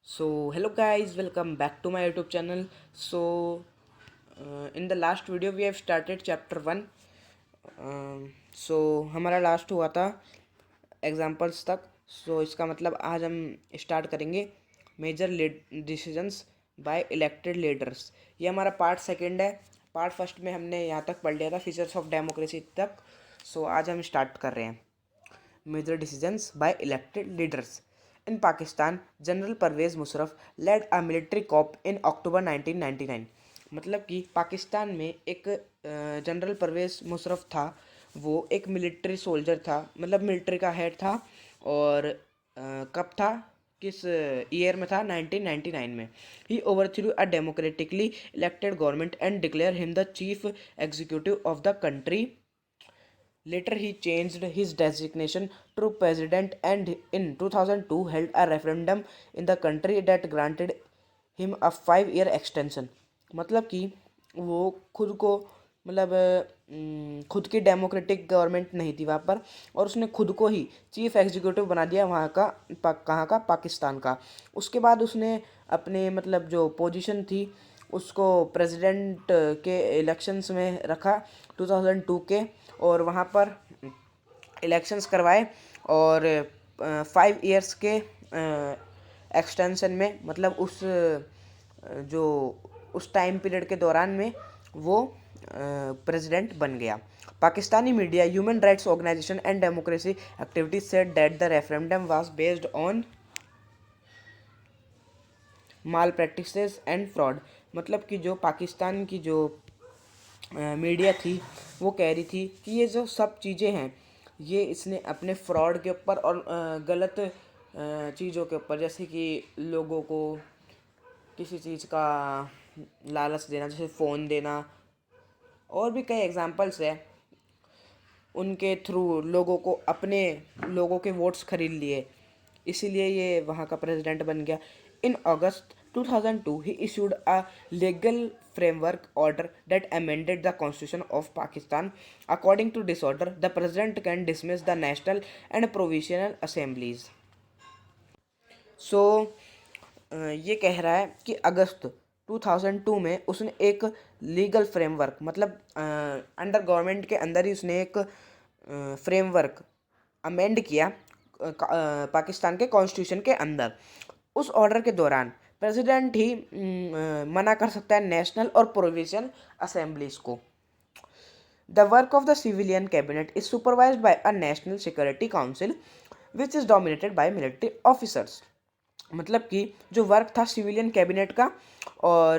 So hello guys, welcome back to my YouTube channel. In the last video we have started chapter 1. हमारा last हुआ था examples तक. इसका मतलब आज हम स्टार्ट करेंगे major decisions by elected leaders. ये हमारा पार्ट सेकंड है. पार्ट फर्स्ट में हमने यहाँ तक पढ़ लिया था फीचर्स ऑफ डेमोक्रेसी तक. आज हम स्टार्ट कर रहे हैं major decisions by elected leaders. In Pakistan, General Pervez Musharraf led a military coup in October 1999. मतलब कि पाकिस्तान में एक जनरल परवेज मुशर्रफ था. वो एक मिलिट्री सोल्जर था, मतलब मिलिट्री का हेड था. और कब था, किस ईयर में था? 1999 में. ही overthrew a democratically elected government and declare him the chief executive of the country. Later, he changed his designation to president and in 2002 held a referendum in the country that granted him a 5-year extension. मतलब कि वो खुद को, मतलब खुद की democratic government नहीं थी वहाँ पर, और उसने खुद को ही चीफ एग्जीक्यूटिव बना दिया वहाँ का. कहाँ का? पाकिस्तान का. उसके बाद उसने अपने, मतलब जो पोजीशन थी उसको प्रेसिडेंट के इलेक्शंस में रखा 2002 के, और वहाँ पर इलेक्शंस करवाए. और 5 इयर्स के एक्सटेंशन में, मतलब जो उस टाइम पीरियड के दौरान में वो प्रेसिडेंट बन गया. Pakistani media, human rights organisation and democracy activities said that the referendum was based on malpractices and fraud. मतलब कि जो पाकिस्तान की जो मीडिया थी वो कह रही थी कि ये जो सब चीज़ें हैं ये इसने अपने फ्रॉड के ऊपर और गलत चीज़ों के ऊपर, जैसे कि लोगों को किसी चीज़ का लालच देना, जैसे फ़ोन देना, और भी कई एग्जांपल्स है. उनके थ्रू लोगों को, अपने लोगों के वोट्स खरीद लिए, इसीलिए ये वहाँ का प्रेसिडेंट बन गया. इन अगस्त 2002 he issued a legal framework order that amended the constitution of Pakistan. According to this order, the president can dismiss the national and provisional assemblies. ये कह रहा है कि अगस्त 2002 में उसने एक लीगल फ्रेमवर्क, मतलब अंडर गवर्नमेंट के अंदर ही उसने एक फ्रेमवर्क अमेंड किया पाकिस्तान के कॉन्स्टिट्यूशन के अंदर. उस ऑर्डर के दौरान प्रेसिडेंट ही मना कर सकता है नेशनल और प्रोविंशियल असेंबलीज को. The work of the civilian cabinet is supervised by a national security council which is dominated by military officers. मतलब कि जो वर्क था सिविलियन कैबिनेट का, और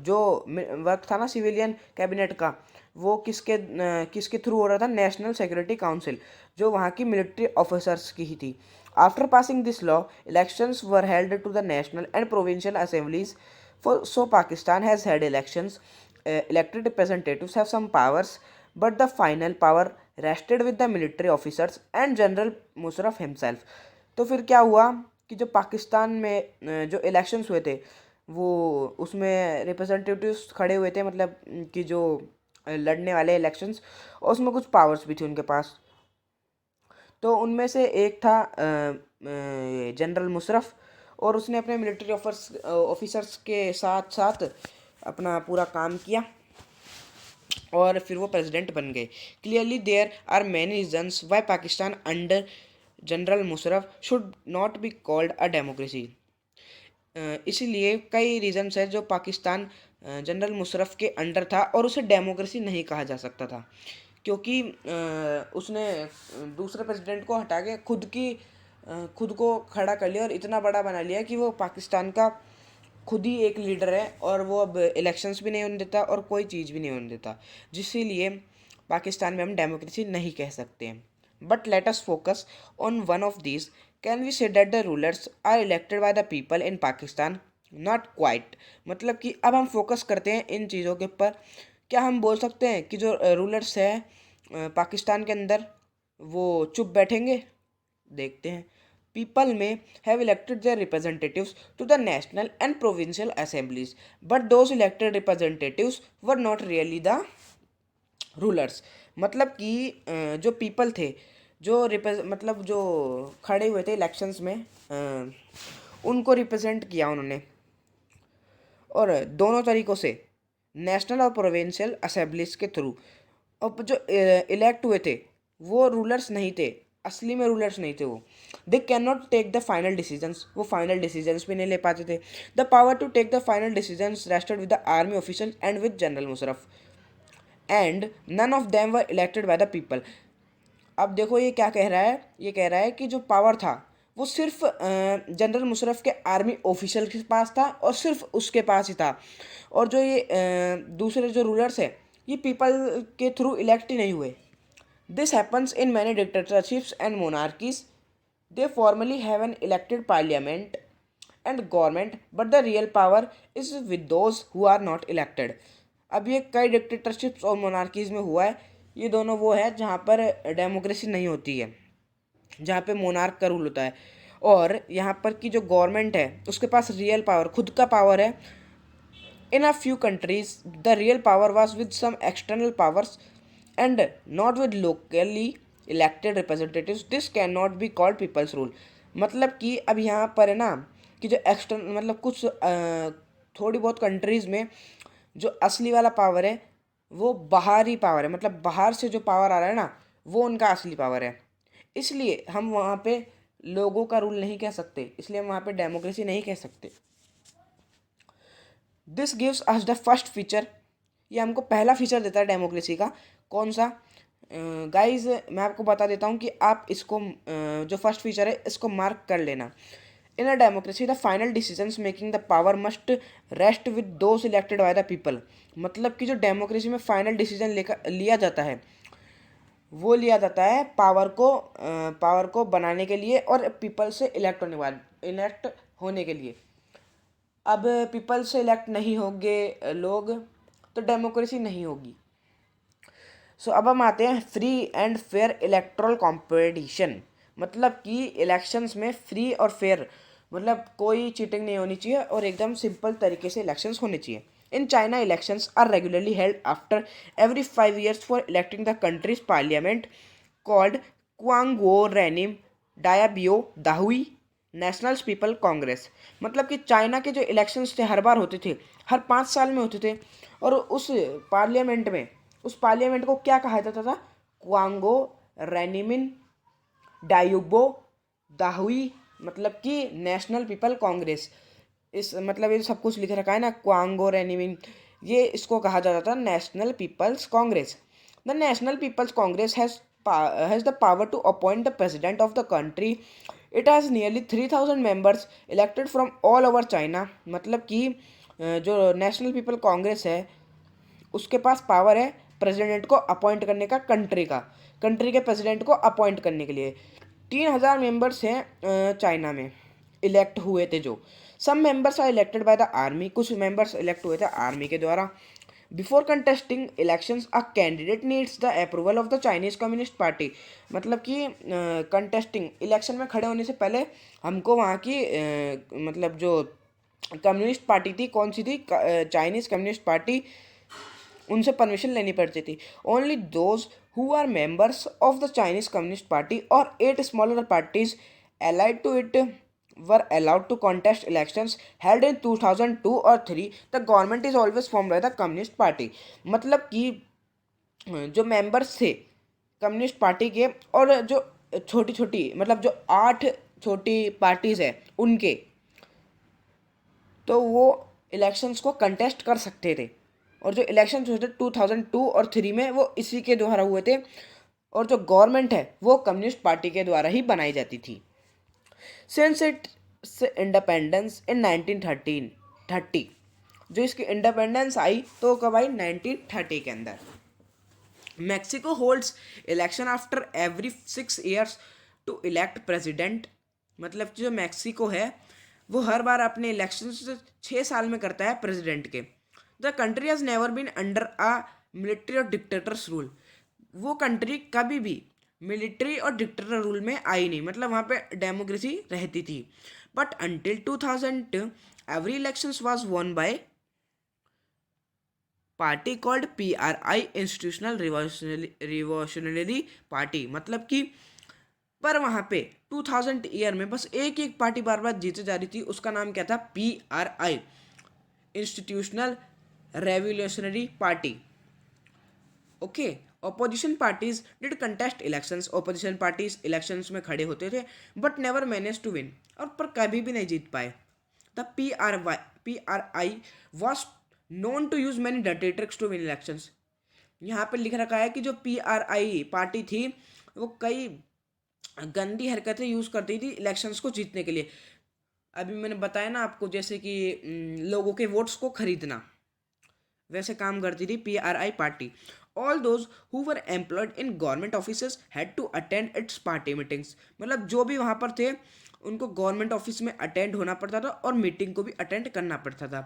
जो वर्क था ना सिविलियन कैबिनेट का, वो किसके थ्रू हो रहा था? नेशनल सिक्योरिटी काउंसिल, जो वहाँ की मिलिट्री ऑफिसर्स की ही थी. After passing this law, elections were held to the national and provincial assemblies. So Pakistan has had elections. Elected representatives have some powers, but the final power rested with the military officers and General Musharraf himself. तो फिर क्या हुआ कि जो पाकिस्तान में जो elections हुए थे, वो उसमें रिप्रेजेंटेटिव्स खड़े हुए थे, मतलब कि जो लड़ने वाले इलेक्शंस, और उसमें कुछ पावर्स भी थी उनके पास. तो उनमें से एक था जनरल मुशर्रफ, और उसने अपने मिलिट्री ऑफिसर्स के साथ साथ अपना पूरा काम किया, और फिर वो प्रेसिडेंट बन गए. Clearly there are many reasons why Pakistan under general Musharraf should not be called a democracy. इसीलिए कई रीजन्स है जो पाकिस्तान जनरल मुशर्रफ के अंडर था और उसे डेमोक्रेसी नहीं कहा जा सकता था, क्योंकि उसने दूसरे प्रेसिडेंट को हटा के खुद को खड़ा कर लिया और इतना बड़ा बना लिया कि वो पाकिस्तान का खुद ही एक लीडर है, और वो अब इलेक्शंस भी नहीं होने देता और कोई चीज़ भी नहीं होने देता, जिसलिए पाकिस्तान में हम डेमोक्रेसी नहीं कह सकते हैं. But let us focus on one of these. Can we say that the rulers are elected by the people in Pakistan? Not quite. मतलब कि अब हम फोकस करते हैं इन चीज़ों के ऊपर. क्या हम बोल सकते हैं कि जो रूलर्स हैं पाकिस्तान के अंदर, वो चुप बैठेंगे? देखते हैं. People may have elected their representatives to the national and provincial assemblies, but those elected representatives were not really the rulers. मतलब कि जो पीपल थे, जो मतलब जो खड़े हुए थे इलेक्शंस में, उनको रिप्रेजेंट किया उन्होंने। और दोनों तरीक़ों से, नेशनल और प्रोविंशियल असेंबलीज के थ्रू। अब जो इलेक्ट हुए थे वो रूलर्स नहीं थे, असली में रूलर्स नहीं थे वो। They can not take the final decisions, वो फाइनल डिसीजंस भी नहीं ले पाते थे। The power to take the final decisions rested with the army official and with general Musharraf, and none of them were elected by the people. अब देखो ये क्या कह रहा है, ये कह रहा है कि जो पावर था वो सिर्फ जनरल मुशर्रफ के आर्मी ऑफिशियल के पास था और सिर्फ उसके पास ही था। और जो ये दूसरे जो रूलर्स हैं ये पीपल के थ्रू इलेक्ट ही नहीं हुए। This happens in many dictatorships and monarchies. They formally have an elected parliament and government but the real power is with those who are not elected. अब ये कई डिक्टेटरशिप्स और मोनार्कीज में हुआ है। ये दोनों वो है जहाँ पर डेमोक्रेसी नहीं होती है, जहाँ पे मोनार्क का रूल होता है, और यहाँ पर की जो गवर्नमेंट है उसके पास रियल पावर, खुद का पावर है। In a few countries the real power was with some external powers and not with locally elected representatives. This can not be called people's rule. मतलब कि अब यहाँ पर है ना कि जो एक्सटर्नल मतलब कुछ थोड़ी बहुत कंट्रीज़ में जो असली वाला पावर है वो बाहरी पावर है, मतलब बाहर से जो पावर आ रहा है ना वो उनका असली पावर है। इसलिए हम वहाँ पे लोगों का रूल नहीं कह सकते, इसलिए हम वहाँ पे डेमोक्रेसी नहीं कह सकते। This gives us the first feature, ये हमको पहला फीचर देता है डेमोक्रेसी का। कौन सा? गाइस मैं आपको बता देता हूँ कि आप इसको जो फर्स्ट फीचर है इसको मार्क कर लेना। In a democracy the final decisions making the power must rest with those elected by the people. मतलब कि जो डेमोक्रेसी में फाइनल डिसीजन लेकर लिया जाता है वो लिया जाता है पावर को बनाने के लिए और पीपल से इलेक्ट होने के लिए। अब पीपल से इलेक्ट नहीं होंगे लोग तो डेमोक्रेसी नहीं होगी। सो अब हम आते हैं free and fair electoral competition. मतलब कि इलेक्शंस में फ्री और फेयर, मतलब कोई चीटिंग नहीं होनी चाहिए और एकदम सिंपल तरीके से इलेक्शंस होने चाहिए। In China elections are regularly held after every 5 years for electing the country's parliament called Quanguo Renmin Daibiao Dahui National people Congress. मतलब कि चाइना के जो इलेक्शंस थे हर बार होते थे, हर 5 साल में होते थे। और उस पार्लियामेंट को क्या कहा जाता था? क्वांगो रेनिमिन डायुबो दाहुई, मतलब कि नेशनल पीपल कांग्रेस। इस मतलब ये सब कुछ लिख रखा है ना, क्वांगो रेनिमिन, ये इसको कहा जाता था national people's congress. The national people's congress has the power to appoint the president of the country. It has nearly 3000 members elected from all over China. मतलब कि जो नेशनल पीपल कांग्रेस है उसके पास पावर है प्रेसिडेंट को appoint करने का, कंट्री के प्रेसिडेंट को अपॉइंट करने के लिए। 3000 मेंबर्स हैं चाइना में इलेक्ट हुए थे जो। Some members are elected by the army, कुछ मेंबर्स इलेक्ट हुए थे आर्मी के द्वारा। Before contesting elections a candidate needs the approval of the Chinese communist party. मतलब कि कंटेस्टिंग इलेक्शन में खड़े होने से पहले हमको वहाँ की मतलब जो कम्युनिस्ट पार्टी थी, कौन सी थी? चाइनीज़ कम्युनिस्ट पार्टी, उनसे परमिशन लेनी पड़ती थी। Only those who are members of the Chinese communist party और 8 smaller parties allied to it were allowed to contest elections held in 2002 और 3. The government is always formed by the communist party। मतलब कि जो members थे communist party के और जो छोटी छोटी मतलब जो 8 छोटी पार्टीज है उनके, तो वो इलेक्शंस को कंटेस्ट कर सकते थे। और जो इलेक्शंस हुए थे 2002 और 3 में वो इसी के द्वारा हुए थे। और जो गवर्नमेंट है वो कम्युनिस्ट पार्टी के द्वारा ही बनाई जाती थी। सिंस इट्स इंडिपेंडेंस इन 1930, जो इसकी इंडिपेंडेंस आई तो कब आई? 1930 के अंदर। Mexico holds election after every 6 years to elect president. मतलब जो मैक्सिको है वो हर बार अपने इलेक्शन 6 साल में करता है प्रेसिडेंट के। The country has never been under a military और डिक्टेटर्स रूल। वो कंट्री कभी भी मिलिट्री और डिक्टेटर रूल में आई नहीं, मतलब वहाँ पे डेमोक्रेसी रहती थी। But until 2000 every elections was one by party called PRI institutional revolutionary party. मतलब कि पर वहाँ पे 2000 ईयर में बस एक एक पार्टी बार बार जीते जा रही थी, उसका नाम क्या था? PRI, institutional revolutionary party. Okay, opposition parties did contest elections, opposition parties elections में खड़े होते थे but never manage to win, और पर कभी भी नहीं जीत पाए। The PRI was known to use many dirty tricks to win elections. यहाँ पे लिख रखा है कि जो PRI पार्टी थी वो कई गंदी हरकतें यूज करती थी इलेक्शंस को जीतने के लिए। अभी मैंने बताया ना आपको, जैसे कि लोगों के वोट्स को खरीदना, वैसे काम करती थी PRI party. All those who were employed in government office had to attend its party meetings, मतलब जो भी वहाँ पर थे उनको गवर्नमेंट ऑफिस में अटेंड होना पड़ता था और मीटिंग को भी अटेंड करना पड़ता था।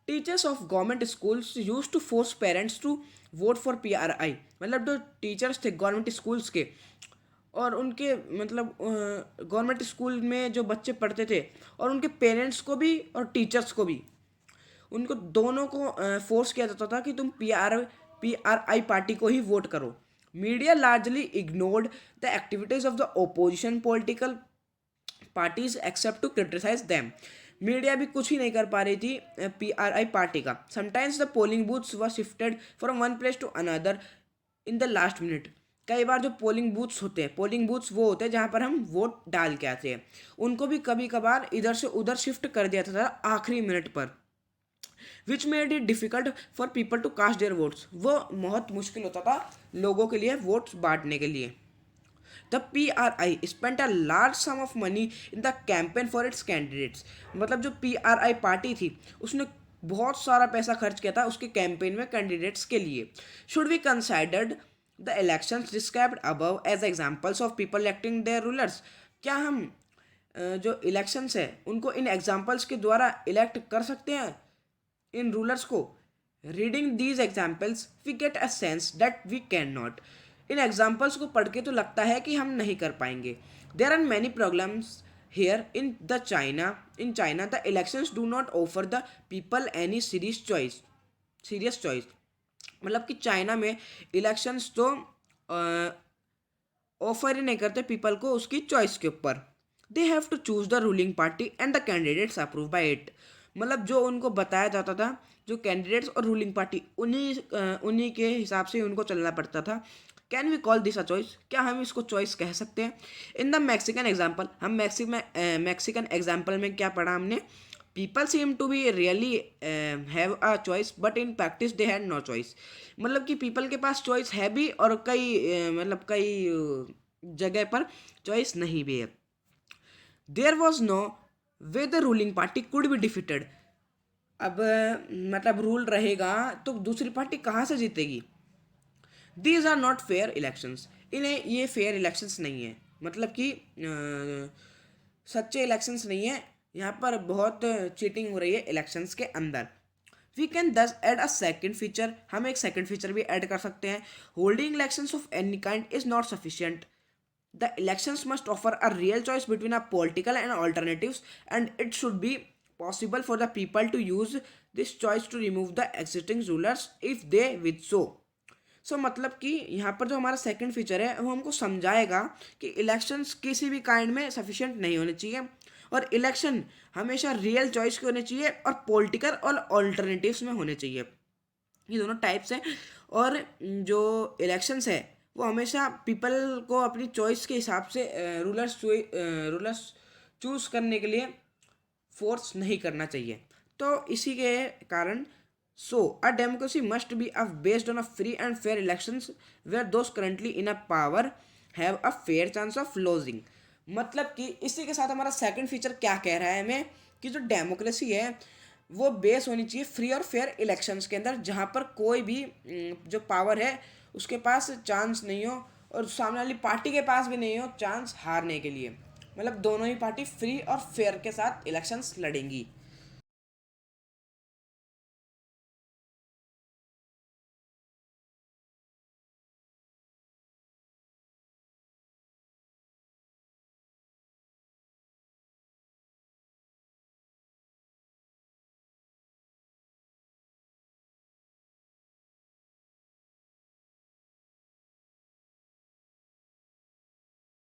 Teachers of government schools use to force parents to vote for PRI, मतलब जो टीचर्स थे गवर्नमेंट स्कूल्स के और उनके मतलब गवर्नमेंट स्कूल में जो बच्चे पढ़ते थे और उनके पेरेंट्स को भी और टीचर्स को भी, उनको दोनों को फोर्स किया जाता था कि तुम PRI पार्टी को ही वोट करो। Media largely ignored the activities of the opposition political parties except to criticise them. Media भी कुछ ही नहीं कर पा रही थी PRI पार्टी का। Sometimes the polling booths were shifted from one place to another in the last minute. कई बार जो पोलिंग बूथ्स होते हैं, पोलिंग बूथ्स वो होते हैं जहाँ पर हम वोट डाल के आते हैं, उनको भी कभी कभार इधर से उधर शिफ्ट कर दिया था आखिरी मिनट पर, which made it difficult for people to cast their votes. वो बहुत मुश्किल होता था लोगों के लिए वोट्स बांटने के लिए। The PRI spent a large some of money in the campaign for its candidates, मतलब जो PRI पार्टी थी उसने बहुत सारा पैसा खर्च किया था उसके कैंपेन में कैंडिडेट्स के लिए। Should be considered the elections described above as examples of people electing their rulers, क्या हम जो इलेक्शंस है उनको इन एग्जांपल्स के द्वारा इलेक्ट कर सकते हैं इन रूलर्स को? Reading these examples we get a sense that we can not. इन एग्जाम्पल्स को पढ़ के तो लगता है कि हम नहीं कर पाएंगे। There are many problems here in China the elections do not offer the people any serious choice, मतलब कि चाइना में इलेक्शंस तो ऑफर ही नहीं करते पीपल को उसकी चॉइस के ऊपर। They have to choose the ruling party and the candidates approve by it, मतलब जो उनको बताया जाता था, जो कैंडिडेट्स और रूलिंग पार्टी उन्हीं के हिसाब से उनको चलना पड़ता था। Can we call this a choice, क्या हम इसको चॉइस कह सकते हैं? इन द मैक्सिकन एग्जाम्पल, हम मैक्सिकन एग्जाम्पल में क्या पढ़ा हमने? People seem to be really have a choice but in practice they had no choice, मतलब कि पीपल के पास चॉइस है भी और मतलब कई जगह पर चॉइस नहीं भी है। There was no way the ruling party could be defeated, अब मतलब रूल रहेगा तो दूसरी पार्टी कहाँ से जीतेगी? These are not fair elections, इन्हें ये फेयर इलेक्शंस नहीं है, मतलब कि सच्चे इलेक्शंस नहीं है, यहाँ पर बहुत चीटिंग हो रही है इलेक्शंस के अंदर। वी कैन दस एड अ सेकेंड फीचर, हम एक सेकेंड फीचर भी ऐड कर सकते हैं। Holding elections of any kind is not sufficient, the elections must offer a real choice between a political and alternatives, and it should be possible for the people to use this choice to remove the existing rulers if they wish so मतलब कि यहाँ पर जो हमारा second feature है वो हमको समझाएगा कि इलेक्शंस किसी भी काइंड में सफिशिएंट नहीं होने चाहिए और इलेक्शन हमेशा रियल चॉइस के होने चाहिए और पॉलिटिकल और ऑल्टरनेटिव्स में होने चाहिए। ये दोनों टाइप्स हैं और जो इलेक्शंस है वो हमेशा पीपल को अपनी चॉइस के हिसाब से रूलर्स चूज़ करने के लिए फोर्स नहीं करना चाहिए। तो इसी के कारण a democracy must be based on a free and fair elections where those currently in a power have a fair chance of losing, मतलब कि इसी के साथ हमारा सेकंड फीचर क्या कह रहा है हमें कि जो डेमोक्रेसी है वो बेस होनी चाहिए फ्री और फेयर इलेक्शंस के अंदर, जहाँ पर कोई भी जो पावर है उसके पास चांस नहीं हो और सामने वाली पार्टी के पास भी नहीं हो चांस हारने के लिए, मतलब दोनों ही पार्टी फ्री और फेयर के साथ इलेक्शंस लड़ेंगी।